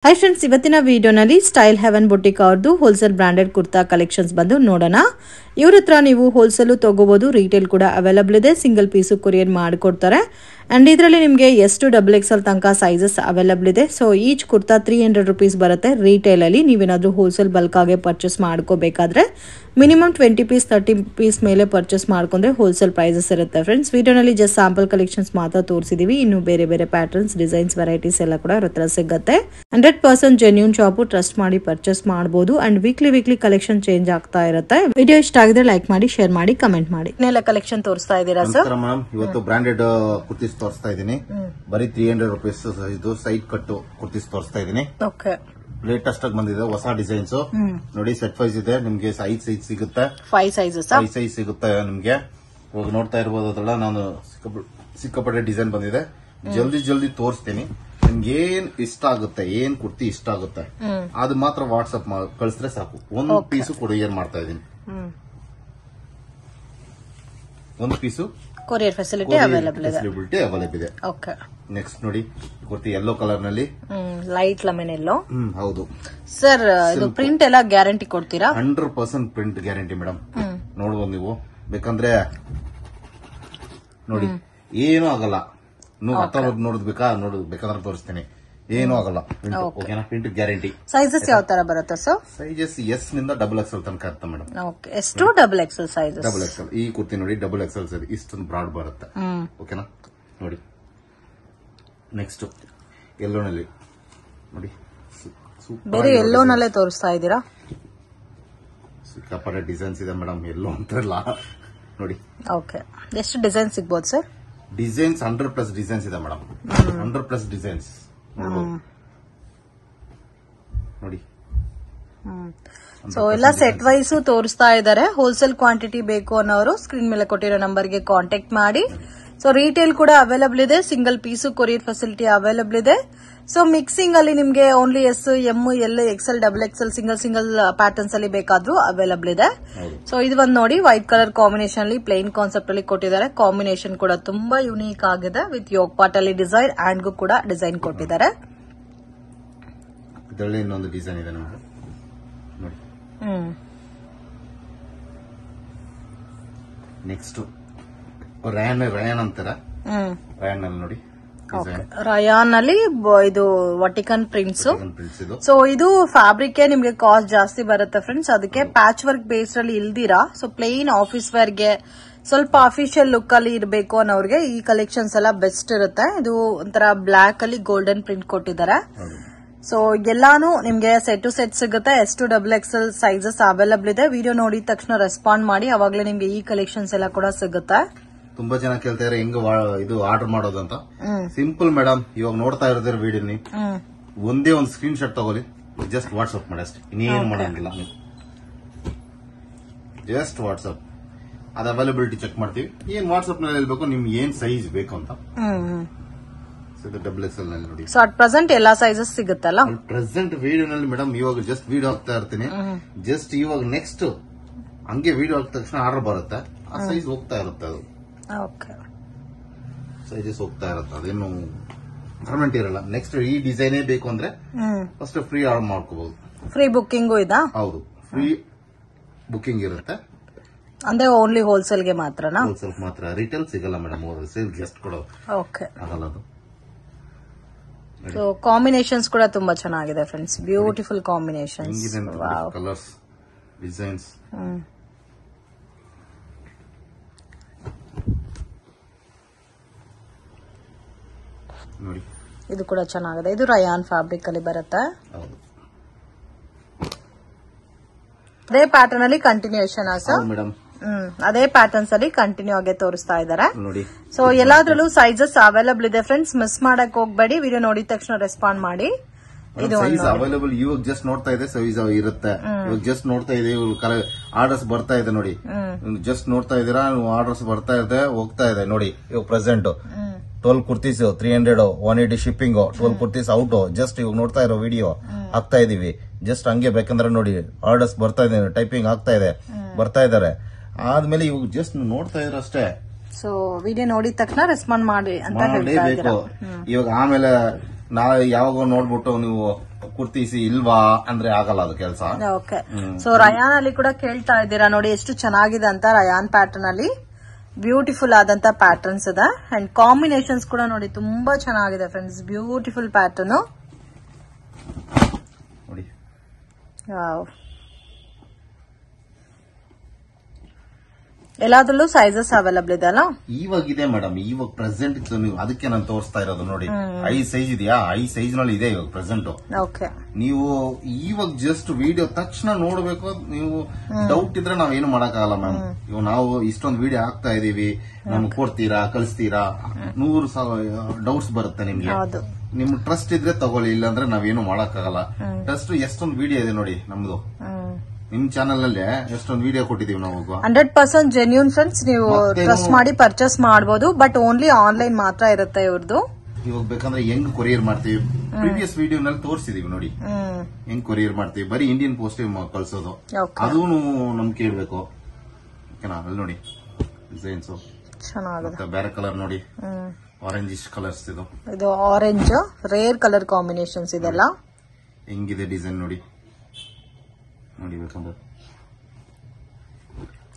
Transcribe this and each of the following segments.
Hi friends ಇವತ್ತಿನ ವಿಡಿಯೋನಲ್ಲಿ style Heaven boutique ಅವರದು ಹೋಲ್ಸೇಲ್ ಬ್ರಾಂಡೆಡ್ ಕುರ್ತಾ ಕಲೆಕ್ಷನ್ಸ್ ಬಂದು ನೋಡೋಣ ಇವರ ಹತ್ರ ನೀವು ಹೋಲ್ಸೇಲ್ ತಗೋಬಹುದು ರಿಟೇಲ್ ಕೂಡ ಅವೈಲೇಬಲ್ ಇದೆ ಸಿಂಗಲ್ ಪೀಸ್ ಕೊರಿಯರ್ ಮಾಡಿಕೊಡ್ತಾರೆ ಅಂಡ್ ಇದರಲ್ಲಿ ನಿಮಗೆ ಎಷ್ಟು ಡಬಲ್ ಎಕ್ಸೆಲ್ ತನಕ ಸೈಜಸ್ ಅವೈಲೇಬಲ್ ಇದೆ ಸೋ ಈಚ್ ಕುರ್ತಾ 300 ರೂಪೀಸ್ ಬರುತ್ತೆ ರಿಟೇಲ್ ಅಲ್ಲಿ ನೀವೇನಾದರೂ ಹೋಲ್ಸೇಲ್ ಬಲ್ಕ್ ಆಗಿ ಪರ್ಚೇಸ್ ಮಾಡ್ಕೋಬೇಕಾದ್ರೆ ಮಿನಿಮಮ್ 20 ಪೀಸ್ 30 ಪೀಸ್ ಮೇಲೆ ಪರ್ಚೇಸ್ ಮಾಡ್ಕೊಂಡ್ರೆ ಹೋಲ್ಸೇಲ್ ಪ್ರೈಸಸ್ ಇರುತ್ತೆ ಫ್ರೆಂಡ್ಸ್ ವಿಡಿಯೋನಲ್ಲಿ ಜಸ್ಟ್ ಸ್ಯಾಂಪಲ್ ಕಲೆಕ್ಷನ್ಸ್ ಮಾತ್ರ ತೋರಿಸಿದೀವಿ ಇನ್ನು ಬೇರೆ ಬೇರೆ ಪ್ಯಾಟರ್ನ್ಸ್ ಡಿಸೈನ್ಸ್ ವೆರೈಟೀಸ್ ಎಲ್ಲ ಕೂಡ ಇವರ ಹತ್ರ ಸಿಗುತ್ತೆ 100% ಜೆನ್ಯೂನ್ ಶಾಪ್ ಟ್ರಸ್ಟ್ ಮಾಡಿ ಪರ್ಚೇಸ್ ಮಾಡಬಹುದು ಅಂಡ್ ವೀಕ್ಲಿ ಕಲೆಕ್ಷನ್ ಚೇಂಜ್ ಆಗ್ತಾ ಇರುತ್ತೆ ವಿಡಿಯೋ ಇಷ್ಟ ಆಗಿದ್ರೆ ಲೈಕ್ ಮಾಡಿ ಶೇರ್ ಮಾಡಿ ಕಮೆಂಟ್ ಮಾಡಿ ಇನ್ನೆಲ್ಲ ಕಲೆಕ್ಷನ್ ತೋರಿಸ್ತಾ ಇದ್ದೀರಾ ಸರ್ ಮ್ಯಾಮ್ ಇವತ್ತು ಬ್ರಾಂಡೆಡ್ ಕುರ್ತೀಸ್ ತೋರಿಸ್ತಾ ಇದ್ದೀನಿ ಬರೀ 300 ರೂಪೀಸ್ ಇದು ಸೈಡ್ ಕಟ್ ಕುರ್ತೀಸ್ ತೋರಿಸ್ತಾ ಇದ್ದೀನಿ ಓಕೆ ಲೇಟೆಸ್ಟ್ ಆಗಿ ಬಂದಿದೆ ಹೊಸ ಡಿಸೈನ್ಸ್ ನೋಡಿ ಸೆಟ್ ವೈಸ್ ಇದೆ ನಿಮ್ಗೆ ಸೈಜ್ ಸಿಗುತ್ತೆ 5 ಸೈಜ್ ಸಿಗುತ್ತೆ ನಿಮ್ಗೆ ಇವಾಗ ನೋಡ್ತಾ ಇರಬಹುದು ಅದಲ್ಲ ನಾನು ಸಿಕ್ಕಾಪಟ್ಟೆ ಡಿಸೈನ್ ಬಂದಿದೆ ಜಲ್ದಿ ತೋರಿಸ್ತೀನಿ ನಿಮ್ಗೆ ಏನ್ ಇಷ್ಟ ಆಗುತ್ತೆ ಏನ್ ಕುರ್ತಿ ಇಷ್ಟ ಆಗುತ್ತೆ ಅದು ಮಾತ್ರ ವಾಟ್ಸ್ಆಪ್ ಕಳಿಸಿದ್ರೆ ಸಾಕು ಒಂದು ಪೀಸು ಕೊರಿಯರ್ ಮಾಡ್ತಾ ಇದೀನಿ ಒಂದು ಪೀಸು ಕೊರಿಯರ್ ಫೆಸಿಲಿಟಿ ಅವೈಲೇಬಲ್ ಇದೆ ಓಕೆ ನೆಕ್ಸ್ಟ್ ನೋಡಿ ಕುರ್ತಿ ಯೆಲ್ಲೋ ಕಲರ್ ನಲ್ಲಿ ಲೈಟ್ ಲೆಮನ್ ಯೆಲ್ಲೋ ಹೌದು ಸರ್ ಇದು ಪ್ರಿಂಟ್ ಎಲ್ಲ ಗ್ಯಾರಂಟಿ ಕೊಡ್ತೀರಾ 100% ಪ್ರಿಂಟ್ ಗ್ಯಾರಂಟಿ ಮೇಡಮ್ ನೋಡಬಹುದು ನೀವು ಬೇಕಂದ್ರೆ ನೋಡಿ ಏನೂ ಆಗಲ್ಲ ನೋಡಬೇಕಾದ್ರೆ ತೋರಿಸ್ತೀನಿ ಏನೂ ಆಗಲ್ಲ ಓಕೆನಾ ಪ್ರಿಂಟ್ ಗ್ಯಾರಂಟಿ ಸೈಜಸ್ ಯಾವ ತರ ಬರುತ್ತೆ ಸರ್ ಸೈಜಸ್ ಎಸ್ ನಿಂದ ಡಬಲ್ ಎಕ್ಸೆಲ್ ತನಕ ಇರುತ್ತೆ ಮೇಡಮ್ ಎಷ್ಟು double XL sizes double XL ಈ ಕುರ್ತಿ ನೋಡಿ ಡಬಲ್ ಎಕ್ಸೆಲ್ ಸೈಜ್ ಇಷ್ಟೊಂದು ಬ್ರಾಡ್ ಬರುತ್ತೆ ಓಕೆನಾ ನೋಡಿ ನೆಕ್ಸ್ಟ್ ಯೆಲ್ಲೋನಲ್ಲಿ ನೋಡಿ ಬೇರೆ ಯೆಲ್ಲೋನಲ್ಲೇ ತೋರಿಸ್ತಾ ಇದ್ದೀರಾ ಸಿಕ್ಕಾಪಟ್ಟೆ ಡಿಸೈನ್ಸ್ ಇದೆ ಮೇಡಮ್ ಯೆಲ್ಲೋ ಅಂತಾರಲ್ಲ ನೋಡಿ ಓಕೆ ಎಷ್ಟು ಡಿಸೈನ್ ಸಿಗಬಹುದು ಸರ್ ಡಿಸೈನ್ಸ್ 100+ ಡಿಸೈನ್ಸ್ ಇದೆ ಮೇಡಮ್ 100+ ಡಿಸೈನ್ಸ್ ನೋಡಿ ಸೊ ಎಲ್ಲ ಸೆಟ್ ವೈಸ್ ತೋರಿಸ್ತಾ ಇದ್ದಾರೆ ಹೋಲ್ಸೇಲ್ ಕ್ವಾಂಟಿಟಿ ಬೇಕು ಅನ್ನೋರು ಸ್ಕ್ರೀನ್ ಮೇಲೆ ಕೊಟ್ಟಿರೋ ನಂಬರ್ಗೆ ಕಾಂಟ್ಯಾಕ್ಟ್ ಮಾಡಿ ಸೊ ರಿಟೇಲ್ ಕೂಡ ಅವೈಲೇಬಲ್ ಇದೆ single piece courier facility available ಇದೆ ಸೊ ಮಿಕ್ಸಿಂಗ್ ಅಲ್ಲಿ ನಿಮಗೆ only S M L XL double XL single patterns ಅಲ್ಲಿ ಬೇಕಾದ್ರೂ ಅವೈಲೇಬಲ್ ಇದೆ ಸೊ ಇದು ಒಂದು ನೋಡಿ ವೈಟ್ ಕಲರ್ ಕಾಂಬಿನೇಷನ್ ಅಲ್ಲಿ ಪ್ಲೇನ್ ಕಾನ್ಸೆಪ್ಟ್ ಅಲ್ಲಿ ಕೊಟ್ಟಿದ್ದಾರೆ ಕಾಂಬಿನೇಷನ್ ಕೂಡ ತುಂಬಾ ಯುನೀಕ್ ಆಗಿದೆ ವಿತ್ ಯೋಗ್ ಪಾರ್ಟ್ ಅಲ್ಲಿ ಡಿಸೈನ್ ಹ್ಯಾಂಡ್ ಗೂ ಕೂಡ ಡಿಸೈನ್ ಕೊಟ್ಟಿದ್ದಾರೆ ಇದರಲ್ಲಿ ಇನ್ನೊಂದು ಡಿಸೈನ್ ಇದೆ ನೋಡಿ ನೆಕ್ಸ್ಟ್ ರಯಾನ್ ಅಂತಾರ ರಯಾನ್ ಅಲ್ಲಿ ನೋಡಿ ರಯಾನ್ ಅಲ್ಲಿ ಇದು ವಟಿಕನ್ ಪ್ರಿಂಟ್ಸ್ ಸೊ ಇದು ಫ್ಯಾಬ್ರಿಕ್ ನಿಮ್ಗೆ ಕಾಸ್ಟ್ ಜಾಸ್ತಿ ಬರುತ್ತೆ ಫ್ರೆಂಡ್ಸ್ ಅದಕ್ಕೆ ಪ್ಯಾಚ್ ವರ್ಕ್ ಬೇಸ್ ಅಲ್ಲಿ ಇಲ್ದಿರಾ ಸೊ ಪ್ಲೇನ್ ಆಫೀಸ್ ವೇರ್ ಗೆ ಸ್ವಲ್ಪ ಅಫಿಷಿಯಲ್ ಲುಕ್ ಅಲ್ಲಿ ಇರಬೇಕು ಅನ್ನೋರ್ಗೆ ಈ ಕಲೆಕ್ಷನ್ಸ್ ಎಲ್ಲ ಬೆಸ್ಟ್ ಇರುತ್ತೆ ಇದು ಒಂಥರ ಬ್ಲಾಕ್ ಅಲ್ಲಿ ಗೋಲ್ಡನ್ ಪ್ರಿಂಟ್ ಕೊಟ್ಟಿದ್ದಾರೆ ಸೊ ಎಲ್ಲಾನು ನಿಮ್ಗೆ ಸೆಟ್ ಟು ಸೆಟ್ ಸಿಗುತ್ತೆ ಎಷ್ಟು ಡಬಲ್ ಎಕ್ಸೆಲ್ ಸೈಜಸ್ ಅವೈಲೇಬಲ್ ಇದೆ ವಿಡಿಯೋ ನೋಡಿದ ತಕ್ಷಣ ರೆಸ್ಪಾಂಡ್ ಮಾಡಿ ಅವಾಗಲೇ ನಿಮ್ಗೆ ಈ ಕಲೆಕ್ಷನ್ಸ್ ಎಲ್ಲ ಕೂಡ ಸಿಗುತ್ತೆ ತುಂಬಾ ಜನ ಕೇಳ್ತಾ ಇದ್ದಾರೆ ಹೆಂಗ್ ಇದು ಆರ್ಡರ್ ಮಾಡೋದಂತ ಸಿಂಪಲ್ ಮೇಡಮ್ ಇವಾಗ ನೋಡ್ತಾ ಇರೋದ್ರ ವಿಡಿಯೋನಿ ಒಂದೇ ಒಂದು ಸ್ಕ್ರೀನ್ ಶಾಟ್ ತಗೊಳ್ಳಿ ಜಸ್ಟ್ ವಾಟ್ಸ್ಆಪ್ ಮಾಡಿ ಅಷ್ಟೇ ಇನ್ನೇನು ಮಾಡಂಗಿಲ್ಲ ಜಸ್ಟ್ ವಾಟ್ಸ್ಆಪ್ ಅದ ಅವೈಲಬಿಲಿಟಿ ಚೆಕ್ ಮಾಡ್ತೀವಿ ಏನ್ ವಾಟ್ಸ್ಆಪ್ ನಲ್ಲಿ ಹೇಳ್ಬೇಕು ನಿಮ್ಗೆ ಏನ್ ಸೈಜ್ ಬೇಕು ಅಂತ ಡಬಲ್ ಎಕ್ಸೆಲ್ ನಲ್ಲಿ ನೋಡಿ ಸೊ ಅಟ್ ಪ್ರೆಸೆಂಟ್ ಎಲ್ಲಾ ಸೈಜಸ್ ಸಿಗುತ್ತಲ್ಲ ಪ್ರೆಸೆಂಟ್ ವಿಡಿಯೋನಲ್ಲಿ ಮೇಡಮ್ ಇವಾಗ ಜಸ್ಟ್ ವಿಡಿಯೋ ಹಾಕ್ತಾ ಇರ್ತೀನಿ ಜಸ್ಟ್ ಇವಾಗ ನೆಕ್ಸ್ಟ್ ಹಂಗೆ ವಿಡಿಯೋ ಹಾಕಿದ ತಕ್ಷಣ ಆರ್ಡರ್ ಬರುತ್ತೆ ಆ ಸೈಜ್ ಹೋಗ್ತಾ ಇರುತ್ತೆ ಅದು ಸೈಜಸ್ ಹೋಗ್ತಾ ಇರುತ್ತೆ ಅದೇನು ಪರ್ಮನೆಂಟ್ ಇರಲ್ಲ ನೆಕ್ಸ್ಟ್ ಈ ಡಿಸೈನ್ ಬೇಕು ಅಂದ್ರೆ ಫಸ್ಟ್ ಫ್ರೀ ಆರ್ಡರ್ ಮಾಡ್ಕೋಬಹುದು ಫ್ರೀ ಬುಕ್ಕಿಂಗು ಇದಾ ಹೌದು ಫ್ರೀ ಬುಕ್ಕಿಂಗ್ ಇರುತ್ತೆ ಅಂದ್ರೆ ಓನ್ಲಿ ಹೋಲ್ಸೇಲ್ ಗೆ ಮಾತ್ರನಾ ಹೋಲ್ಸೇಲ್ ಮಾತ್ರ ರಿಟೇಲ್ ಸಿಗಲ್ಲ ಮೇಡಮ್ ಹೋಲ್ಸೇಲ್ ಜಸ್ಟ್ ಕೊಡೋ ಆಗಲ್ಲ ಅದು ಸೊ ಕಾಂಬಿನೇಷನ್ಸ್ ಕೂಡ ತುಂಬಾ ಚೆನ್ನಾಗಿದೆ friends beautiful combinations colours designs ನೋಡಿ ಇದು ಕೂಡ ಚೆನ್ನಾಗಿದೆ ಇದು ರಯಾನ್ ಫ್ಯಾಬ್ರಿಕ್ ಅಲ್ಲಿ ಬರುತ್ತೆ ಅದೇ ಪ್ಯಾಟರ್ನ್ ಅಲ್ಲಿ ಕಂಟಿನ್ಯೂಷನ್ ಮೇಡಮ್ ಅದೇ ಪ್ಯಾಟರ್ನ್ಸ್ ಅಲ್ಲಿ ಕಂಟಿನ್ಯೂ ಆಗಿ ತೋರಿಸ್ತಾ ಇದ್ದಾರೆ ಸೊ ಎಲ್ಲಾದ್ರಲ್ಲೂ ಸೈಜಸ್ ಅವೈಲೇಬಲ್ ಇದೆ ಫ್ರೆಂಡ್ಸ್ ಮಿಸ್ ಮಾಡಕ್ ಹೋಗ್ಬೇಡಿ ವಿಡಿಯೋ ನೋಡಿದ ತಕ್ಷಣ ರೆಸ್ಪಾಂಡ್ ಮಾಡಿ ಇದು ಅವೈಲೇಬಲ್ ಇವಾಗ ಜಸ್ಟ್ ನೋಡ್ತಾ ಇದೆ ಸೈಜ್ ಇರುತ್ತೆ ಇವಾಗ ಜಸ್ಟ್ ನೋಡ್ತಾ ಇದೆ ಆರ್ಡರ್ಸ್ ಬರ್ತಾ ಇದೆ ನೋಡಿ ಜಸ್ಟ್ ನೋಡ್ತಾ ಇದೀರಾ ಆರ್ಡರ್ಸ್ ಬರ್ತಾ ಇದೆ ಹೋಗ್ತಾ ಇದೆ ನೋಡಿ ಇವಾಗ present 12 kurtis 300 180 shipping 12 kurtis out just ಇವಾಗ ನೋಡ್ತಾ ಇರೋ ವಿಡಿಯೋ ಹಾಕ್ತಾ ಇದೀವಿ ಜಸ್ಟ್ ಹಂಗೆ ಬೇಕಂದ್ರೆ ನೋಡಿ ಆರ್ಡರ್ಸ್ ಬರ್ತಾ ಇದೆ ಟೈಪಿಂಗ್ ಆಗ್ತಾ ಇದೆ ಬರ್ತಾ ಇದಾರೆ ಆದ್ಮೇಲೆ ಇವಾಗ ಜಸ್ಟ್ ನೋಡ್ತಾ ಇದ್ರ ಅಷ್ಟೇ ಸೊ ವಿಡಿಯೋ ನೋಡಿದ ತಕ್ಷಣ ರೆಸ್ಪಾಂಡ್ ಮಾಡಿ ಅಂತ ಹೇಳ್ತಾ ಇದ್ದೀರಾ ಇವಾಗ ಆಮೇಲೆ ನಾಳೆ ಯಾವಾಗ ನೋಡ್ಬಿಟ್ಟು ನೀವು ಕುರ್ತೀಸಿ ಇಲ್ವಾ ಅಂದ್ರೆ ಆಗಲ್ಲ ಅದು ಕೆಲಸ. ಓಕೆ, ಸೊ ರಯಾನ್ ಅಲ್ಲಿ ಕೂಡ ಕೇಳ್ತಾ ಇದ್ದೀರಾ ನೋಡಿ ಎಷ್ಟು ಚೆನ್ನಾಗಿದೆ ಅಂತ. ರಯಾನ್ ಪ್ಯಾಟರ್ನ್ ಅಲ್ಲಿ ಬ್ಯೂಟಿಫುಲ್ ಆದಂತ ಪ್ಯಾಟರ್ನ್ಸ್ ಇದೆ ಅಂಡ್ ಕಾಂಬಿನೇಷನ್ಸ್ ಕೂಡ ನೋಡಿ ತುಂಬಾ ಚೆನ್ನಾಗಿದೆ ಫ್ರೆಂಡ್ಸ್. ಬ್ಯೂಟಿಫುಲ್ ಪ್ಯಾಟರ್ನ್ ನೋಡಿ. ಎಲ್ಲಾದ್ರಲ್ಲೂ ಸೈಜಸ್ ಅವೈಲಬಲ್ ಇದೆ ಅಲ್ಲ? ಇವಾಗ ಇದೆ ಮೇಡಮ್, ಇವಾಗ ಪ್ರೆಸೆಂಟ್ ನೀವು ಅದಕ್ಕೆ ನಾನು ತೋರಿಸ್ತಾ ಇರೋದು ನೋಡಿ. 5 ಸೈಜ್ ಇದೆಯಾ, 5 ಸೈಜ್ ನಲ್ಲಿ ಇದೆ ಇವಾಗ ಪ್ರೆಸೆಂಟ್. ಓಕೆ, ನೀವು ಇವಾಗ ಜಸ್ಟ್ ವಿಡಿಯೋ ತಕ್ಷಣ ನೋಡ್ಬೇಕು. ನೀವು ಡೌಟ್ ಇದ್ರೆ ನಾವೇನು ಮಾಡಕ್ಕಾಗಲ್ಲ ಮ್ಯಾಮ್. ಇವಾಗ ನಾವು ಇಷ್ಟೊಂದು ವಿಡಿಯೋ ಹಾಕ್ತಾ ಇದೀವಿ, ನಮ್ಗೆ ಕೊಡ್ತೀರಾ ಕಳಿಸ್ತೀರಾ, 100 ಡೌಟ್ಸ್ ಬರುತ್ತೆ ನಿಮ್ಗೆ. ನಿಮ್ ಟ್ರಸ್ಟ್ ಇದ್ರೆ ತಗೊಳ್ಳಿ, ಇಲ್ಲಾಂದ್ರೆ ನಾವೇನು ಮಾಡಕ್ಕಾಗಲ್ಲ. ಟ್ರಸ್ಟ್ ಎಷ್ಟೊಂದು ವಿಡಿಯೋ ಇದೆ ನೋಡಿ ನಮ್ದು. ನಿಮ್ ಚಾನಲ್ ಅಲ್ಲಿ ಎಷ್ಟೊಂದು ವಿಡಿಯೋ ಕೊಟ್ಟಿದೀವಿ ನಾವು. 100% ಜೆನ್ಯೂನ್ ಫ್ರೆಂಡ್ಸ್, ನೀವು ಟ್ರಸ್ಟ್ ಮಾಡಿ ಪರ್ಚೇಸ್ ಮಾಡಬಹುದು. ಬಟ್ ಓನ್ಲಿ ಆನ್ಲೈನ್ ಮಾತ್ರ ಇರುತ್ತೆ ಇವ್ರದ್ದು. ಇವಾಗ ಬೇಕಂದ್ರೆ ಹೆಂಗ್ ಕೊರಿಯರ್ ಮಾಡ್ತೀವಿ, ಪ್ರೀವಿಯಸ್ ವಿಡಿಯೋ ನಲ್ಲಿ ತೋರಿಸಿದೀವಿ ನೋಡಿ ಹೆಂಗ್ ಕೊರಿಯರ್ ಮಾಡ್ತೀವಿ. ಬರೀ ಇಂಡಿಯನ್ ಪೋಸ್ಟ್ ಕಳ್ಸೋದು, ಅದೂ ನಮ್ಗೆ ಕೇಳ್ಬೇಕು. ಅಲ್ಲಿ ನೋಡಿ ಡಿಸೈನ್ಸ್ ಚೆನ್ನಾಗಿದೆ. ಬೇರೆ ಕಲರ್ ನೋಡಿ, ಆರೆಂಜ್ ಕಲರ್ಸ್. ಇದು ಆರೆಂಜ್ ರೇರ್ ಕಲರ್ ಕಾಂಬಿನೇಷನ್ಸ್ ಇದೆಲ್ಲ. ಹೆಂಗಿದೆ ಡಿಸೈನ್ ನೋಡಿ ನೋಡಿ. ಬೇಕಂದ್ರೆ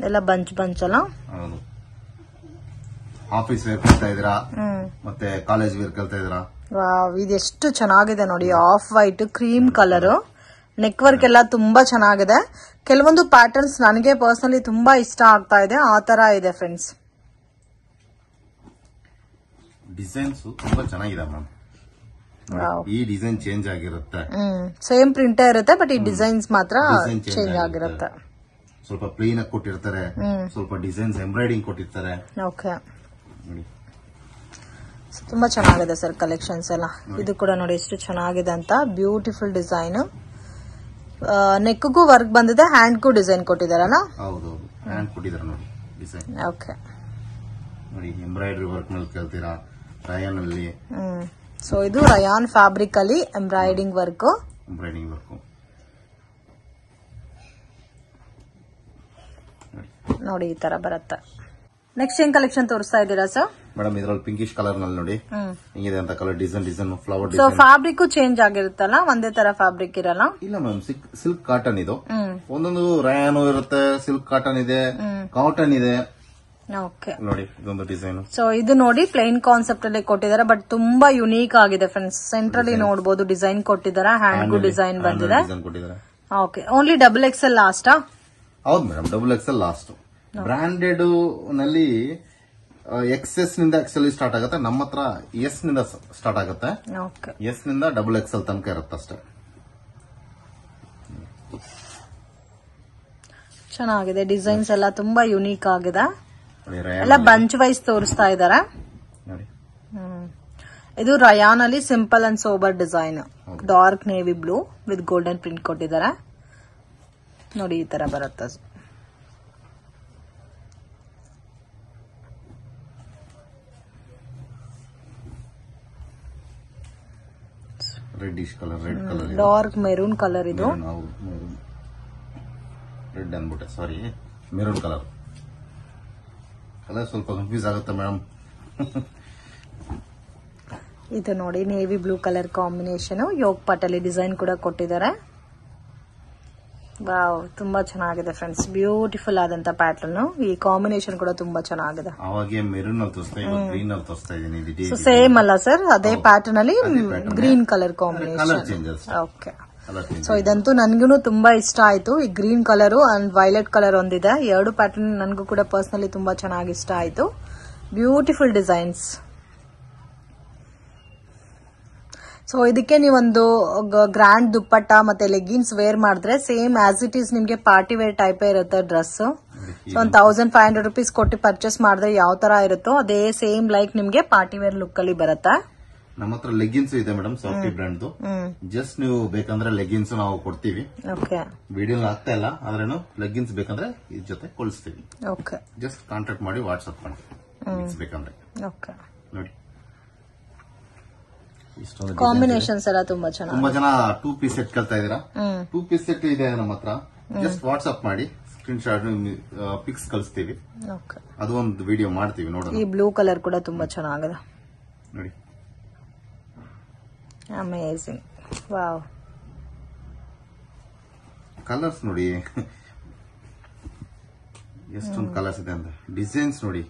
ಎಲ್ಲ ಬಂಚ್ ಅಲ್ಲ? ಹೌದು. ಆಫೀಸ್ ವೇರ್ ಕಲ್ತಾ ಇದೀರಾ, ಮತ್ತೆ ಕಾಲೇಜ್ ವೇರ್ ಕಲ್ತಾ ಇದೀರಾ? ಇದೆಷ್ಟು ಚೆನ್ನಾಗಿದೆ ನೋಡಿ. Of white cream colour, neck work ಎಲ್ಲ ತುಂಬಾ ಚೆನ್ನಾಗಿದೆ. ಕೆಲವೊಂದು ಪ್ಯಾಟರ್ನ್ಸ್ ನನಗೆ ಪರ್ಸನಲಿ ತುಂಬಾ ಇಷ್ಟ ಆಗ್ತಾ ಇದೆ. ಆ ತರ ಇದೆ ಫ್ರೆಂಡ್ಸ್. ಡಿಸೈನ್ಸ್ ತುಂಬಾ ಚೆನ್ನಾಗಿದೆ ಮ್ಯಾಮ್. ಈ ಡಿಸೈನ್ ಚೇಂಜ್ ಆಗಿರುತ್ತೆ, ಸೇಮ್ ಪ್ರಿಂಟ್ ಇರುತ್ತೆ, ಬಟ್ ಈ ಡಿಸೈನ್ಸ್ ಮಾತ್ರ ಚೇಂಜ್ ಆಗಿರುತ್ತೆ. ಸ್ವಲ್ಪ ಪ್ಲೇನ್ ಆಗಿ ಕೊಟ್ಟಿರ್ತಾರೆ, ಸ್ವಲ್ಪ ಡಿಸೈನ್ಸ್ ಎಂಬ್ರಾಯ್ಡಿಂಗ್ ಕೊಟ್ಟಿರ್ತಾರೆ. ಓಕೆ, ತುಂಬಾ ಚೆನ್ನಾಗಿದೆ ಸರ್ ಕಲೆಕ್ಷನ್ಸ್ ಎಲ್ಲ. ಇದು ಕೂಡ ನೋಡಿ ಎಷ್ಟು ಚೆನ್ನಾಗಿದೆ ಅಂತ. ಬ್ಯೂಟಿಫುಲ್ ಡಿಸೈನ್, ನೆಕ್ಗೂ ವರ್ಕ್ ಬಂದಿದೆ, ಹ್ಯಾಂಡ್ಗೂ ಡಿಸೈನ್ ಕೊಟ್ಟಿದಾರಲ್ಲ? ಹೌದು, ಹ್ಯಾಂಡ್ ಕೊಟ್ಟಿದ್ದಾರೆ ನೋಡಿ ಡಿಸೈನ್. ಓಕೆ ನೋಡಿ, ಎಂಬ್ರಾಯ್ಡರಿ ವರ್ಕ್ ನಲ್ಲಿ ಕೇಳ್ತೀರಾ ರಯಾನ್ ಅಲ್ಲಿ. ಸೊ ಇದು ರಯಾನ್ ಫ್ಯಾಬ್ರಿಕ್ ಅಲ್ಲಿ ಎಂಬ್ರಾಯ್ಡಿಂಗ್ ವರ್ಕ್. ನೋಡಿ ಈ ತರ ಬರುತ್ತೆ. ನೆಕ್ಸ್ಟ್ ಏನ್ ಕಲೆಕ್ಷನ್ ತೋರಿಸ್ತಾ ಇದ್ದೀರಾ ಸರ್? ಮೇಡಮ್ ಇದ್ರಲ್ಲಿ ಪಿಂಕಿಶ್ ಕಲರ್ ನಲ್ಲಿ ನೋಡಿ ಹಿಂಗಿದೆ ಅಂತ colour design flower design. So fabric change ಆಗಿರುತ್ತಲ್ಲ, ಒಂದೇ ತರ ಫ್ಯಾಬ್ರಿಕ್ ಇರಲ್ಲ? ಇಲ್ಲ ಮ್ಯಾಮ್, ಸಿಲ್ಕ್ ಕಾಟನ್ ಇದು. ಒಂದೊಂದು ರಯಾನ್ ಇರುತ್ತೆ, ಸಿಲ್ಕ್ ಕಾಟನ್ ಇದೆ, ಕಾಟನ್ ಇದೆ. ಓಕೆ ನೋಡಿ ಇದೊಂದು ಡಿಸೈನ್. ಸೊ ಇದು ನೋಡಿ ಪ್ಲೈನ್ ಕಾನ್ಸೆಪ್ಟ್ ಅಲ್ಲಿ ಕೊಟ್ಟಿದ್ದಾರೆ, ಬಟ್ ತುಂಬಾ ಯುನೀಕ್ ಆಗಿದೆ ಫ್ರೆಂಡ್ಸ್. ಸೆಂಟ್ರಲಿ ನೋಡಬಹುದು ಡಿಸೈನ್ ಕೊಟ್ಟಿದ್ದಾರೆ, ಹ್ಯಾಂಡ್ಗೂ ಡಿಸೈನ್ ಬಂದಿದೆ. Okay, only XXL last? ಹೌದು ಮೇಡಮ್, XXL ಲಾಸ್ಟ್. ಬ್ರಾಂಡೆಡ್ ನಲ್ಲಿ XS ನಿಂದ XL ಸ್ಟಾರ್ಟ್ ಆಗುತ್ತೆ, ನಮ್ಮ ಹತ್ರ S ನಿಂದ ಸ್ಟಾರ್ಟ್ ಆಗುತ್ತೆ. S ನಿಂದ XXL ತನಕ ಇರುತ್ತೆ ಅಷ್ಟೇ. ಚೆನ್ನಾಗಿದೆ, ಡಿಸೈನ್ಸ್ ಎಲ್ಲ ತುಂಬಾ ಯುನೀಕ್ ಆಗಿದೆ. ಎಲ್ಲ ಬಂಚ್ ವೈಸ್ ತೋರಿಸ್ತಾ ಇದಾರೆ. ಇದು ರಯಾನ್ ಅಲ್ಲಿ simple and sober design, dark navy blue with golden print ಕೊಟ್ಟಿದ್ದಾರೆ ನೋಡಿ. ಈ ತರ ಬರುತ್ತೆ. Reddish colour, red colour, dark maroon colour. ಇದು ರೆಡ್ ಅನ್ಬಿಟ್ಟೆ, ಸಾರಿ, ಮೆರೂನ್ ಕಲರ್. ಕಲರ್ ಸ್ವಲ್ಪ ಕನ್ಫ್ಯೂಸ್ ಆಗುತ್ತೆ ಮೇಡಮ್. ಇದು ನೋಡಿ ನೇವಿ ಬ್ಲೂ ಕಲರ್ ಕಾಂಬಿನೇಷನ್, ಯೋಗ್ ಪಟಲಿ ಡಿಸೈನ್ ಕೂಡ ಕೊಟ್ಟಿದ್ದಾರೆ. ವಾವ್, ತುಂಬಾ ಚೆನ್ನಾಗಿದೆ ಫ್ರೆಂಡ್ಸ್. ಬ್ಯೂಟಿಫುಲ್ ಆದಂತ ಪ್ಯಾಟರ್ನ್. ಈ ಕಾಂಬಿನೇಷನ್ ಕೂಡ ತುಂಬಾ ಚೆನ್ನಾಗಿದೆ. ಅವಾಗೆ ಮೆರೂನ್ ಅಲ್ಲಿ ತೋರಿಸ್ತಾ ಇದ್ದೀನಿ, ಗ್ರೀನ್ ಅಲ್ಲಿ ತೋರಿಸ್ತಾ ಇದ್ದೀನಿ. ಸೇಮ್ ಅಲ್ಲ ಸರ್, ಅದೇ ಪ್ಯಾಟರ್ನ್ ಅಲ್ಲಿ green colour combination. Okay, so ಇದಂತೂ ನನ್ಗೂ ತುಂಬಾ ಇಷ್ಟ ಆಯ್ತು. ಈ green colour and violet colour ಒಂದಿದೆ, ಎರಡು ಪ್ಯಾಟರ್ನ್ ನನ್ಗೂ ಕೂಡ ಪರ್ಸನಲಿ ತುಂಬಾ ಚೆನ್ನಾಗಿ ಇಷ್ಟ ಆಯ್ತು. Beautiful designs. ಸೊ ಇದಕ್ಕೆ ನೀವೊಂದು ಗ್ರ್ಯಾಂಡ್ ದುಪ್ಪಟ್ಟ ಮತ್ತೆ ಲೆಗ್ಗಿನ್ಸ್ ವೇರ್ ಮಾಡಿದ್ರೆ ಸೇಮ್ ಆಸ್ ಇಟ್ ಈಸ್ ನಿಮ್ಗೆ ಪಾರ್ಟಿ ವೇರ್ ಟೈಪ್ ಇರುತ್ತೆ ಡ್ರೆಸ್. ಸೊ 1500 rupees ಕೊಟ್ಟು ಪರ್ಚೇಸ್ ಮಾಡಿದ್ರೆ ಯಾವ ತರ ಇರುತ್ತೋ ಅದೇ ಸೇಮ್ ಲೈಕ್ ನಿಮ್ಗೆ ಪಾರ್ಟಿ ವೇರ್ ಲುಕ್ ಅಲ್ಲಿ ಬರುತ್ತೆ. ನಮ್ಮ ಹತ್ರ ಲೆಗ್ಗಿನ್ಸ್ ಇದೆ ಮೇಡಮ್, ಸಾಫ್ಟಿ ಬ್ರ್ಯಾಂಡ್. ಜಸ್ಟ್ ನೀವು ಬೇಕಂದ್ರೆ ಲೆಗ್ಗಿನ್ಸ್ ನಾವು ಕೊಡ್ತೀವಿ. ವಿಡಿಯೋ ಆಗ್ತಾ ಇಲ್ಲ ಆದ್ರೇನು ಲೆಗ್ಗಿನ್ಸ್ ಬೇಕಂದ್ರೆ ಇದ್ರ ಜೊತೆ ಕೊಡಿಸ್ತೀವಿ. ಜಸ್ಟ್ ಕಾಂಟ್ಯಾಕ್ಟ್ ಮಾಡಿ ವಾಟ್ಸ್ಆಪ್ ಮಾಡಿ ಬೇಕಂದ್ರೆ ನೋಡಿ. ಕಾಂಬಿನೇಷನ್ಸ್ ಎಲ್ಲ ತುಂಬಾ ಚೆನ್ನಾಗಿ. ತುಂಬಾ ಜನ 2 ಪೀಸ್ ಸೆಟ್ ಕೇಳ್ತಾ ಇದೀರಾ. 2 ಪೀಸ್ ಸೆಟ್ ಇದೆ ನಮ್ಮ ಹತ್ರ. ಜಸ್ಟ್ ವಾಟ್ಸ್ಆಪ್ ಮಾಡಿ ಸ್ಕ್ರೀನ್ ಶಾಟ್ ಪಿಕ್ಸ್ ಕಳಿಸ್ತೀವಿ. ಅದು ಒಂದು ವಿಡಿಯೋ ಮಾಡ್ತೀವಿ ನೋಡೋಣ. ಈ ಬ್ಲೂ ಕಲರ್ ಕೂಡ ತುಂಬಾ ಚೆನ್ನಾಗಿದೆ ನೋಡಿ. Amazing, wow. ಕಲರ್ಸ್ ನೋಡಿ ಎಷ್ಟೊಂದು ಕಲರ್ಸ್ ಇದೆ ಅಂತ. ಡಿಸೈನ್ಸ್ ನೋಡಿ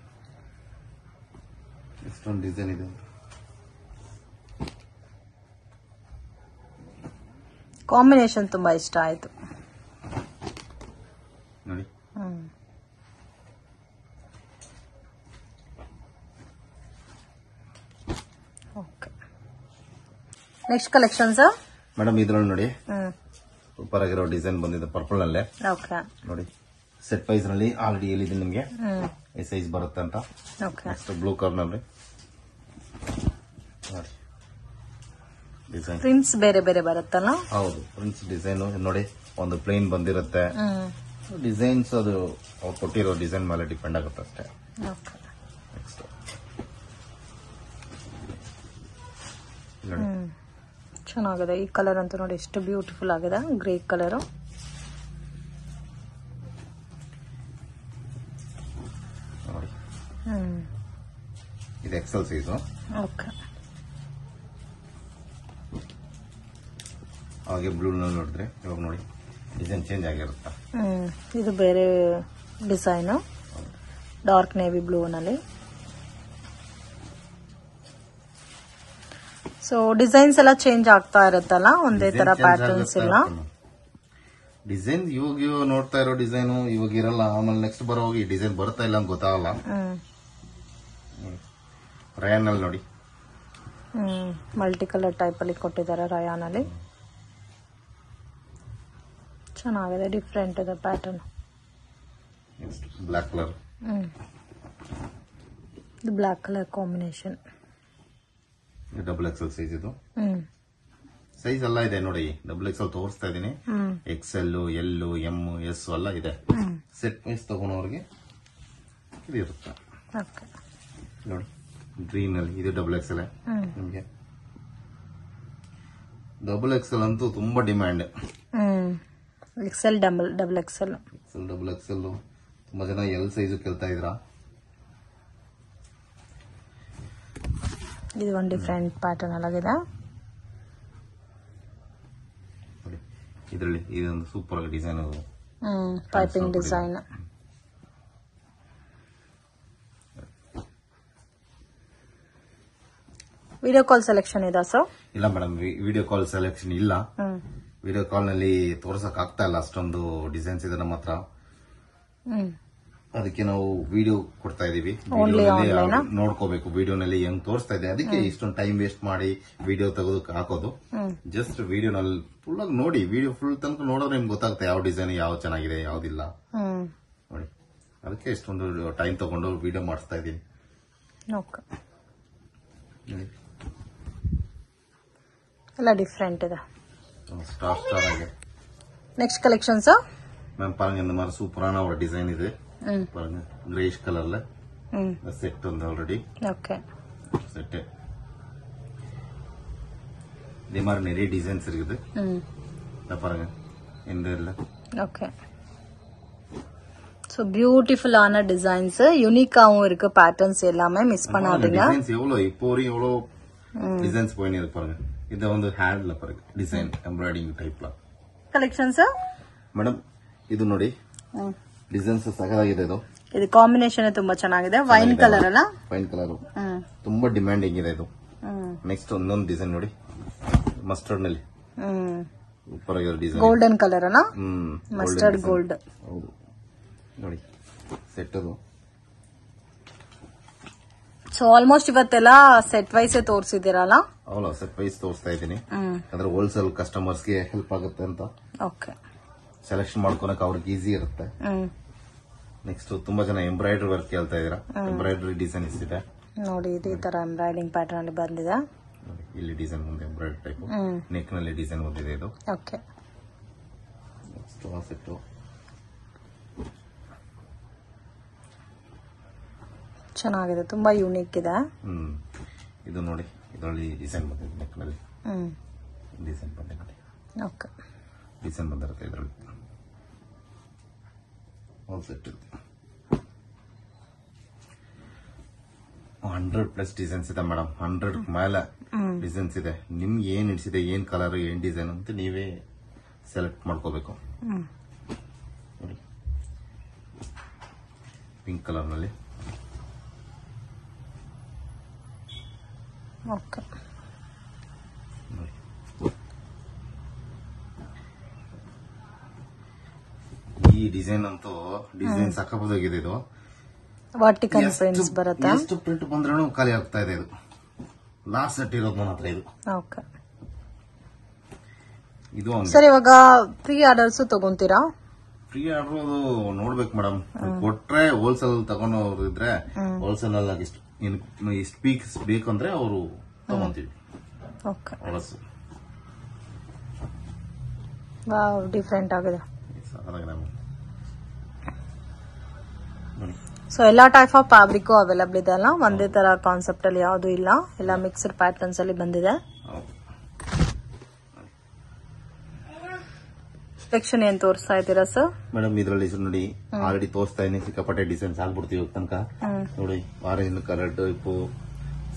ಎಷ್ಟೊಂದು ಡಿಸೈನ್ ಇದೆ ಅಂತ. ಕಾಂಬಿನೇಷನ್ ತುಂಬಾ ಇಷ್ಟ ಆಯ್ತು ನೋಡಿ. ನೆಕ್ಸ್ಟ್ ಕಲೆಕ್ಷನ್ ಸರ್ ಮೇಡಮ್ ಇದ್ರಲ್ಲಿ ನೋಡಿ ಸೂಪರ್ ಆಗಿರೋ ಡಿಸೈನ್ ಬಂದಿದೆ ಪರ್ಪಲ್ ನಲ್ಲೇ. ನೋಡಿ ಸೆಟ್ ಪ್ರೈಸ್ ನಲ್ಲಿ ಆಲ್ರೆಡಿ ಹೇಳಿದ್ದೀನಿ ನಿಮ್ಗೆ ಈ ಸೈಜ್ ಬರುತ್ತೆ ಅಂತ. ನೆಕ್ಸ್ಟ್ ಬ್ಲೂ ಕಲರ್ ನಲ್ಲಿ ನೋಡಿ ಡಿಸೈನ್ ಪ್ರಿಂಟ್ಸ್ ಬೇರೆ ಬೇರೆ ಬರುತ್ತಲ್ಲ. ಹೌದು ಪ್ರಿಂಟ್ಸ್ ಡಿಸೈನ್ ನೋಡಿ. ಒಂದು ಪ್ಲೇನ್ ಬಂದಿರುತ್ತೆ. ಡಿಸೈನ್ಸ್ ಅದು ಅವ್ರು ಕೊಟ್ಟಿರೋ ಡಿಸೈನ್ ಮೇಲೆ ಡಿಪೆಂಡ್ ಆಗುತ್ತೆ ಅಷ್ಟೇ. ನೆಕ್ಸ್ಟ್ ನೋಡಿ ಚೆನ್ನಾಗಿದೆ ಈ ಕಲರ್ ಅಂತೂ ನೋಡಿ ಎಷ್ಟು ಬ್ಯೂಟಿಫುಲ್ ಆಗಿದೆ. ಗ್ರೇ ಕಲರ್ ನೋಡಿ. ಇದು ಎಕ್ಸೆಲ್ ಸೈಜ್. ಓಕೆ ಹಾಗೆ ಬ್ಲೂ ನಲ್ಲಿ ನೋಡಿದ್ರೆ ಇವಾಗ ನೋಡಿ ಡಿಸೈನ್ ಚೇಂಜ್ ಆಗಿರುತ್ತೆ. ಇದು ಬೇರೆ ಡಿಸೈನ್ ಡಾರ್ಕ್ ನೇವಿ ಬ್ಲೂ ನಲ್ಲಿ. ಸೊ ಡಿಸೈನ್ಸ್ ಎಲ್ಲ ಚೇಂಜ್ ಆಗ್ತಾ ಇರುತ್ತಲ್ಲ, ಒಂದೇ ತರ ಪ್ಯಾಟರ್ನ್ಸ್ ಇಲ್ಲ. ಡಿಸೈನ್ ಇವಾಗ ನೋಡ್ತಾ ಇರೋ ಡಿಸೈನ್ ಇವಾಗ ಇರಲ್ಲ, ಆಮೇಲೆ ನೆಕ್ಸ್ಟ್ ಬರೋವಾಗ ಈ ಡಿಸೈನ್ ಬರ್ತಾ ಇಲ್ಲ ಅಂತ ಗೊತ್ತಾಗಲ್ಲ. ರಯಾನ್ ಅಲ್ಲಿ ನೋಡಿ ಮಲ್ಟಿ ಕಲರ್ ಟೈಪ್ ಅಲ್ಲಿ ಕೊಟ್ಟಿದ್ದಾರೆ ರಯಾನ್ ಅಲ್ಲಿ. ಚೆನ್ನಾಗಿದೆ, ಡಿಫ್ರೆಂಟ್ ಇದೆ ಪ್ಯಾಟರ್ನ್. ಬ್ಲಾಕ್ ಕಲರ್, ಇದು black colour combination. Double XL size ಇದು. ಸೈಜ್ ಎಲ್ಲ ಇದೆ ನೋಡಿ. ಡಬಲ್ ಎಕ್ಸೆಲ್ ತೋರಿಸ್ತಾ ಇದೀನಿ. ಎಕ್ಸೆಲ್, ಎಲ್, ಎಂ, ಎಸ್ ಎಲ್ಲ ಇದೆ. ಸೆಟ್ ವೈಸ್ ತಗೊಂಡವ್ರಿಗೆ ಇದು ಇರುತ್ತೆ ನೋಡಿ. ಗ್ರೀನ್ ಅಲ್ಲಿ ಇದು ಡಬಲ್ ಎಕ್ಸೆಲ್. ನಿಮ್ಗೆ ಡಬಲ್ ಎಕ್ಸೆಲ್ ಅಂತೂ ತುಂಬಾ demand. Excel double Excel double Excel ತುಂಬಾ ಜನ ಎಲ್ ಸೈಜ್ ಕೇಳ್ತಾ ಇದ್ರ. ಇದು ಒಂದು ಡಿಫ್ರೆಂಟ್ ಪ್ಯಾಟರ್ನ್ ಅಲ್ಲಾಗಿದೆ. ಇದರಲ್ಲಿ ಇದೊಂದು ಸೂಪರ್ ಆಗಿ design, piping design. Video call selection ಇದೆ ಸರ್? ಇಲ್ಲ ಮೇಡಮ್, ವಿಡಿಯೋ ಕಾಲ್ ಸೆಲೆಕ್ಷನ್ ಇಲ್ಲ. ವಿಡಿಯೋ ಕಾಲ್ ನಲ್ಲಿ ತೋರ್ಸಕ್ ಆಗ್ತಾ ಇಲ್ಲ, ಅಷ್ಟೊಂದು ಡಿಸೈನ್ಸ್ ಇದೆ ನಮ್ಮ ಹತ್ರ. ಅದಕ್ಕೆ ನಾವು ವಿಡಿಯೋ ಕೊಡ್ತಾ ಇದೀವಿ. ನೋಡ್ಕೋಬೇಕು ವಿಡಿಯೋನಲ್ಲಿ ಹೆಂಗ್ ತೋರಿಸ್ತಾ ಇದೆ. ಅದಕ್ಕೆ ಇಷ್ಟೊಂದು ಟೈಮ್ ವೇಸ್ಟ್ ಮಾಡಿ ವಿಡಿಯೋ ತೆಗೆದು ಹಾಕೋದು. ಜಸ್ಟ್ ವಿಡಿಯೋನಲ್ಲಿ ಫುಲ್ ಆಗಿ ನೋಡಿ, ವಿಡಿಯೋ ಫುಲ್ ತನಕ ನೋಡಿದ್ರೆ ನಿಮ್ಗೆ ಗೊತ್ತಾಗುತ್ತೆ ಯಾವ ಡಿಸೈನ್ ಯಾವ ಚೆನ್ನಾಗಿದೆ ಯಾವ್ದಿಲ್ಲ ನೋಡಿ. ಅದಕ್ಕೆ ಇಷ್ಟೊಂದು ಟೈಮ್ ತಗೊಂಡು ವಿಡಿಯೋ ಮಾಡಿಸ್ತಾ ಇದೀನಿ. ಎಲ್ಲ ಡಿಫ್ರೆಂಟ್ ಇದೆ, ಸ್ಟಾರ್ ಸ್ಟಾರ್ ಆಗಿ. ನೆಕ್ಸ್ಟ್ ಕಲೆಕ್ಷನ್ ಸರ್ மேம் பாருங்க, இந்த மாதிரி சூப்பரான ஒரு டிசைன் இது. பாருங்க கிரேஷ் கலர்ல செட் வந்து ஆல்ரெடி. Okay set. இதே மாதிரி நிறைய டிசைன்ஸ் இருக்குது. இத பாருங்க இந்த இல்ல. ஓகே. சோ பியூட்டிஃபுல் ஆன டிசைன்ஸ், யூனிக்காவும் இருக்கு. பேட்டர்ன்ஸ் எல்லாமே மிஸ் பண்ணாதீங்க. டிசைன்ஸ் எவ்வளவு இப்போ வரையும் எவ்வளவு டிசைன்ஸ் போயினே இருக்கு பாருங்க. இது வந்து ஹேண்ட்ல பாருங்க design embroidering type collections. Madam ಇದು ನೋಡಿ ಡಿಸೈನ್ಸ್ ಸಖತ್ತಾಗಿದೆ. ಇದು ಕಾಂಬಿನೇಷನ್ ತುಂಬಾ ಚೆನ್ನಾಗಿದೆ. ವೈನ್ ಕಲರ್ ಅಲ್ಲ, ವೈನ್ ಕಲರ್ ತುಂಬಾ ಡಿಮ್ಯಾಂಡಿಂಗ್ ಇದೆ ಇದು. ನೆಕ್ಸ್ಟ್ ಒಂದೊಂದು ಡಿಸೈನ್ ನೋಡಿ, ಮಸ್ಟರ್ಡ್ ನಲ್ಲಿ ಸೂಪರ್ ಆಗಿರೋ ಡಿಸೈನ್. ಗೋಲ್ಡನ್ ಕಲರ್ ಅಲ್ಲ, ಮಸ್ಟರ್ಡ್ ಗೋಲ್ಡ್. ಹೌದು ನೋಡಿ ಸೆಟ್ ಅದು. ಸೊ ಆಲ್ಮೋಸ್ಟ್ ಇವತ್ತೆಲ್ಲ ಸೆಟ್ ವೈಸ್ ತೋರಿಸಿದಿರಲ್ಲ? ಅವಲ್ಲ, ಸೆಟ್ ವೈಸ್ ತೋರಿಸ್ತಾ ಇದ್ದೀನಿ. ಅಂದ್ರೆ ಹೋಲ್ಸೇಲ್ ಕಸ್ಟಮರ್ಸ್ ಗೆ ಹೆಲ್ಪ್ ಆಗುತ್ತೆ ಅಂತ. ಓಕೆ. ಸೆಲೆಕ್ಷನ್ ಮಾಡ್ಕೊಳಕ್ ಅವ್ರಿಗೆ ಈಸಿ ಇರುತ್ತೆ. ನೆಕ್ಸ್ಟ್ ತುಂಬಾ ಜನ ಎಂಬ್ರಾಯ್ಡರಿ ವರ್ಕ್ ಕೇಳ್ತಾ ಇದೀರಾ. ಎಂಬ್ರಾಯ್ಡರಿ ಡಿಸೈನ್ಸ್ ಇದೆ ನೋಡಿ. ಈ ತರ ಎಂಬ್ರಾಯ್ಡಿಂಗ್ ಪ್ಯಾಟರ್ನ್ ಅಲ್ಲಿ ಬಂದಿದೆ. ಇಲ್ಲಿ ಡಿಸೈನ್ ಬಂದಿದೆ ಎಂಬ್ರಾಯ್ಡರಿ ಟೈಪ್. ನೆಕ್ ನಲ್ಲಿ ಡಿಸೈನ್ ಬಂದಿದೆ ಇದು. ಓಕೆ. ನೆಕ್ಸ್ಟ್ ಸೆಟ್ ಚೆನ್ನಾಗಿದೆ, ತುಂಬಾ ಯೂನಿಕ್ ಇದೆ. ಇದು ನೋಡಿ, ಇದರಲ್ಲಿ ಡಿಸೈನ್ ಬಂದಿದೆ. ನೆಕ್ ನಲ್ಲಿ ಡಿಸೈನ್ ಬಂದಿದೆ. ಓಕೆ. ಡಿಸೈನ್ ಬಂದಿರುತ್ತೆ ಇದರಲ್ಲಿ. ಆಲ್ ಸೆಟ್ 100+ ಡಿಸೈನ್ಸ್ ಇದೆ ಮೇಡಮ್. 100 ಮೇಲೆ ಡಿಸೈನ್ಸ್ ಇದೆ. ನಿಮ್ಗೆ ಏನ್ ಹಿಡಿಸಿದೆ, ಏನ್ ಕಲರ್, ಏನ್ ಡಿಸೈನ್ ಅಂತ ನೀವೇ ಸೆಲೆಕ್ಟ್ ಮಾಡ್ಕೋಬೇಕು. ನೋಡಿ ಪಿಂಕ್ ಕಲರ್ ನಲ್ಲಿ. ಓಕೆ, ಈ ಡಿಸೈನ್ ಅಂತೂ ಡಿಸೈನ್ ಸಾಕಾಗಿದೆ. ಇದು ವರ್ಟಿಕಲ್ ಪ್ರಿಂಟ್ಸ್ ಬರುತ್ತೆ. ಎಷ್ಟು ಪ್ರಿಂಟ್ ಬಂದ್ರೂ ಖಾಲಿ ಆಗ್ತಾ ಇದೆ. ಇದು ಲಾಸ್ಟ್ ಸೆಟ್ ಇರೋದು ನನ್ನ ಹತ್ರ. ಇದು ಓಕೆ ಇದು ಸರ್, ಇವಾಗ ಪ್ರೀ ಆರ್ಡರ್ಸ್ ತಗೊಂತೀರಾ? ಫ್ರೀ ಆರ್ಡರ್ ಅದು ನೋಡ್ಬೇಕು ಮೇಡಮ್. ಕೊಟ್ರೆ ಹೋಲ್ಸೇಲ್ ತಗೊಂಡವ್ರು ಇದ್ರೆ ಹೋಲ್ಸೇಲ್ ಅಲ್ಲಿ ಇಷ್ಟು ಪೀಕ್ಸ್ ಬೇಕಂದ್ರೆ ಅವರು ತಗೊಂತೀವಿ. ಓಕೆ, ಹೊಲಸು ವಾವ್, ಡಿಫ್ರೆಂಟ್ ಆಗಿದೆ. ಸೊ ಎಲ್ಲಾ ಟೈಪ್ ಆಫ್ ಫ್ಯಾಬ್ರಿಕ್ ಅವೈಲಬಲ್ ಇದೆ ಅಲ್ಲ, ಒಂದೇ ತರ ಕಾನ್ಸೆಪ್ಟ್ ಅಲ್ಲಿ ಯಾವ್ದು ಇಲ್ಲ, ಎಲ್ಲ ಮಿಕ್ಸ್ಡ್ ಪ್ಯಾಟರ್ನ್ಸ್ ಅಲ್ಲಿ ಬಂದಿದೆ. ಸೆಕ್ಷನ್ ಏನ್ ತೋರಿಸ್ತಾ ಇದ್ದೀರಾ ಸರ್? ಮೇಡಮ್ ಇದರಲ್ಲಿ ನೋಡಿ ಆಲ್ರೆಡಿ ತೋರಿಸ್ತಾ ಇದೀನಿ. ಸಿಕ್ಕಾಪಟ್ಟೆ ಡಿಸೈನ್ಸ್ ಆಗ್ಬಿಡ್ತೀವಿ ತನಕ. ನೋಡಿ orange colour type,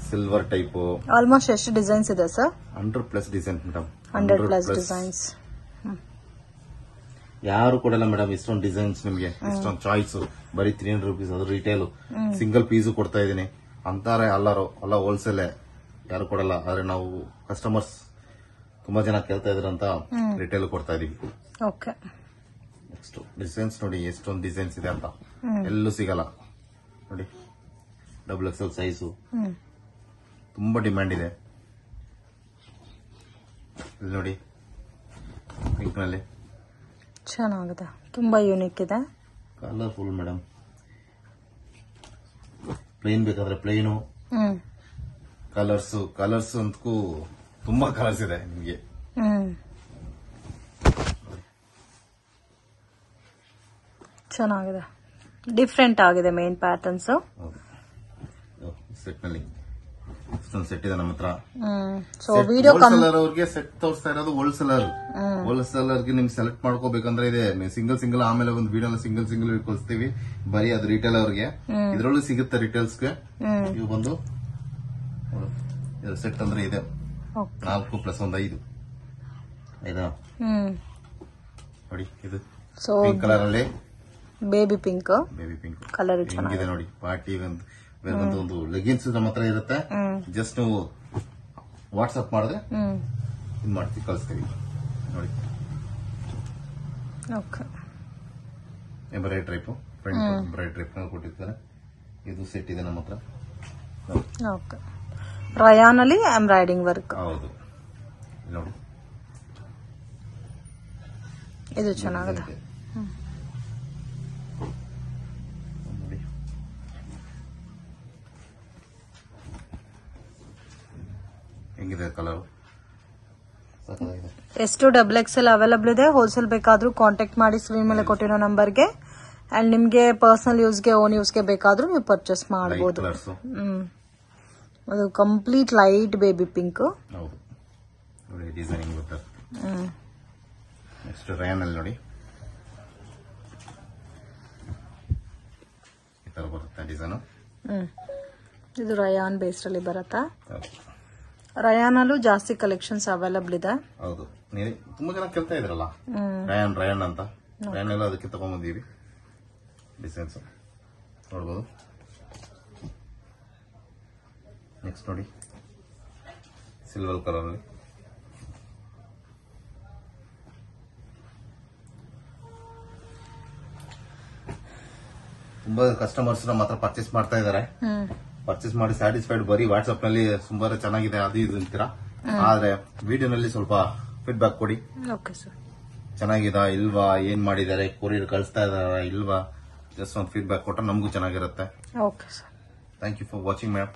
silver type, almost ಎಷ್ಟು ಡಿಸೈನ್ಸ್ ಇದೆ ಸರ್? 100+ design madam. 100+ ಡಿಸೈನ್ಸ್. ಯಾರು ಕೊಡಲ್ಲ ಮೇಡಮ್ ಇಷ್ಟೊಂದು ಡಿಸೈನ್ಸ್ ನಿಮ್ಗೆ, ಇಷ್ಟೊಂದು ಚಾಯ್ಸ್. ಬರೀ 300 ರೂಪೀಸ್ ಅದು ರಿಟೇಲ್. ಸಿಂಗಲ್ ಪೀಸು ಕೊಡ್ತಾ ಇದೀನಿ ಅಂತಾರೆ ಎಲ್ಲರೂ, ಅಲ್ಲ ಹೋಲ್ಸೇಲ್ ಯಾರು ಕೊಡಲ್ಲ. ಆದ್ರೆ ನಾವು ಕಸ್ಟಮರ್ಸ್ ತುಂಬಾ ಜನ ಕೇಳ್ತಾ ಇದ್ರಂತ ರಿಟೇಲ್ ಕೊಡ್ತಾ ಇದೀವಿ. ಓಕೆ, ನೆಕ್ಸ್ಟ್ ಡಿಸೈನ್ಸ್ ನೋಡಿ ಎಷ್ಟೊಂದು ಡಿಸೈನ್ಸ್ ಇದೆ ಅಂತ, ಎಲ್ಲೂ ಸಿಗಲ್ಲ ನೋಡಿ. XXL ಸೈಜು ತುಂಬಾ ಡಿಮ್ಯಾಂಡ್ ಇದೆ. ಇಲ್ಲಿ ನೋಡಿ ಪಿಂಕ್ ನಲ್ಲಿ ಚೆನ್ನಾಗಿದೆ, ತುಂಬಾ ಯೂನಿಕ್ ಇದೆ. Colourful madam. ಪ್ಲೇನ್ ಬೇಕಾದ್ರೆ ಪ್ಲೇನು, ಕಲರ್ಸ್ ಅಂತೂ ತುಂಬಾ ಕಲರ್ಸ್ ಇದೆ ನಿಮ್ಗೆ. ಚೆನ್ನಾಗಿದೆ, ಡಿಫ್ರೆಂಟ್ ಆಗಿದೆ ಮೇನ್ ಪ್ಯಾಟರ್ನ್ಸ್. ಸೆಟ್ ನಲ್ಲಿ ಇಷ್ಟೊಂದು ಸೆಟ್ ಇದೆ ನಮ್ಮ ಹತ್ರ. ಸೊ ವಿಡಿಯೋ ಅವ್ರಿಗೆ ಸೆಟ್ ತೋರಿಸ್ತಾ ಇರೋದು ಹೋಲ್ಸೇಲರ್ಗೆ ನಿಮ್ಗೆ ಸೆಲೆಕ್ಟ್ ಮಾಡ್ಕೋಬೇಕಂದ್ರೆ ಇದೆ. ಸಿಂಗಲ್ ಆಮೇಲೆ ಒಂದು ವಿಡಿಯೋ ಸಿಂಗಲ್ ಕಳಿಸ್ತೀವಿ. ಬರೀ ಅದು ರಿಟೇಲ್ ಅವ್ರಿಗೆ. ಇದ್ರಲ್ಲೂ ಸಿಗುತ್ತೆ ರಿಟೇಲ್ಸ್ಗೆ. ಇವು ಬಂದು ಸೆಟ್ ಅಂದ್ರೆ ಇದೆ 4 + 1 5 ಆಯ್ತಾ ನೋಡಿ. ಇದು ಪಿಂಕ್ ಕಲರ್ ಅಲ್ಲಿ ಬೇಬಿ ಪಿಂಕ್ ಕಲರ್ ಚೆನ್ನಾಗಿದೆ ನೋಡಿ. ಪಾರ್ಟಿ ಒಂದು ಲೆಗಿನ್ಸ್ ನಮ್ಮ ಹತ್ರ ಇರುತ್ತೆ. ಜಸ್ಟ್ ನೀವು ವಾಟ್ಸ್ಆಪ್ ಮಾಡಿದ್ರೆ ಇದು ಮಾಡ್ತೀವಿ, ಕಳಿಸ್ತೀವಿ ನೋಡಿ. Embroid type, front embroid type ಕೊಟ್ಟಿರ್ತಾರೆ. ಇದು ಸೆಟ್ ಇದೆ ನಮ್ಮ ಹತ್ರ. ರಯಾನ್ ಅಲ್ಲಿ ಎಂಬ್ರಾಯ್ಡಿಂಗ್ ವರ್ಕ್. ಹೌದು ನೋಡಿ, ಇದು ಚೆನ್ನಾಗಿದೆ. ಹೆಂಗಿದೆ ಕಲರ್? ಎಷ್ಟು XXL ಅವೈಲಬಲ್ ಇದೆ. ಹೋಲ್ಸೇಲ್ ಬೇಕಾದ್ರೂ ಕಾಂಟ್ಯಾಕ್ಟ್ ಮಾಡಿ ಸ್ಕ್ರೀನ್ ಮೇಲೆ ಕೊಟ್ಟಿರೋ ನಂಬರ್ಗೆ. ಅಂಡ್ ನಿಮ್ಗೆ ಪರ್ಸನಲ್ ಯೂಸ್ಗೆ, ಓನ್ ಯೂಸ್ಗೆ ಬೇಕಾದ್ರೂ ನೀವು ಪರ್ಚೇಸ್ ಮಾಡಬಹುದು. ಅದು ಕಂಪ್ಲೀಟ್ ಲೈಟ್ ಬೇಬಿ ಪಿಂಕ್. ಹೌದು ನೋಡಿ, ಡಿಸೈನಿಂಗ್ ಬರುತ್ತೆ. ನೆಕ್ಸ್ಟ್ ರಯಾನ್ ಅಲ್ಲಿ ನೋಡಿ ಈ ತರ ಬರುತ್ತೆ ಡಿಸೈನ್. ಇದು ರಯಾನ್ ಬೇಸ್ ಅಲ್ಲಿ ಬರುತ್ತಾ? ರಯಾನ್ ಅಲ್ಲೂ ಜಾಸ್ತಿ ಕಲೆಕ್ಷನ್ಸ್ ಅವೈಲಬಲ್ ಇದೆ. ಹೌದು, ತುಂಬಾ ಜನ ಕೇಳ್ತಾ ಇದ್ರಲ್ಲ ರಯಾನ್ ಅಂತ. ರಯಾನ್ ಎಲ್ಲ ಅದಕ್ಕೆ ತಗೊಂಡ್ಬಂದೀವಿ. ಡಿಸೈನ್ಸ್ ನೋಡ್ಬೋದು. ನೆಕ್ಸ್ಟ್ ನೋಡಿ ಸಿಲ್ವರ್ ಕಲರ್ ಅಲ್ಲಿ ತುಂಬಾ ಕಸ್ಟಮರ್ಸ್ ನಮ್ಮ ಹತ್ರ ಪರ್ಚೇಸ್ ಮಾಡ್ತಾ ಇದಾರೆ. ಪರ್ಚೇಸ್ ಮಾಡಿ ಸ್ಯಾಟಿಸ್ಫೈಡ್ ಬರೀ ವಾಟ್ಸ್ಆಪ್ ನಲ್ಲಿ ತುಂಬಾ ಚೆನ್ನಾಗಿದೆ ಅದು ಇದು ಅಂತೀರಾ. ಆದ್ರೆ ವಿಡಿಯೋನಲ್ಲಿ ಸ್ವಲ್ಪ ಫೀಡ್ಬ್ಯಾಕ್ ಕೊಡಿ. ಚೆನ್ನಾಗಿದಾ ಇಲ್ವಾ, ಏನ್ ಮಾಡಿದ್ದಾರೆ, ಕೊರಿಯರ್ ಕಳಿಸ್ತಾ ಇದಾರ ಇಲ್ವಾ, ಜಸ್ಟ್ ಒಂದು ಫೀಡ್ಬ್ಯಾಕ್ ಕೊಟ್ರೆ ನಮಗೂ ಚೆನ್ನಾಗಿರುತ್ತೆ. Thank you for watching ma'am.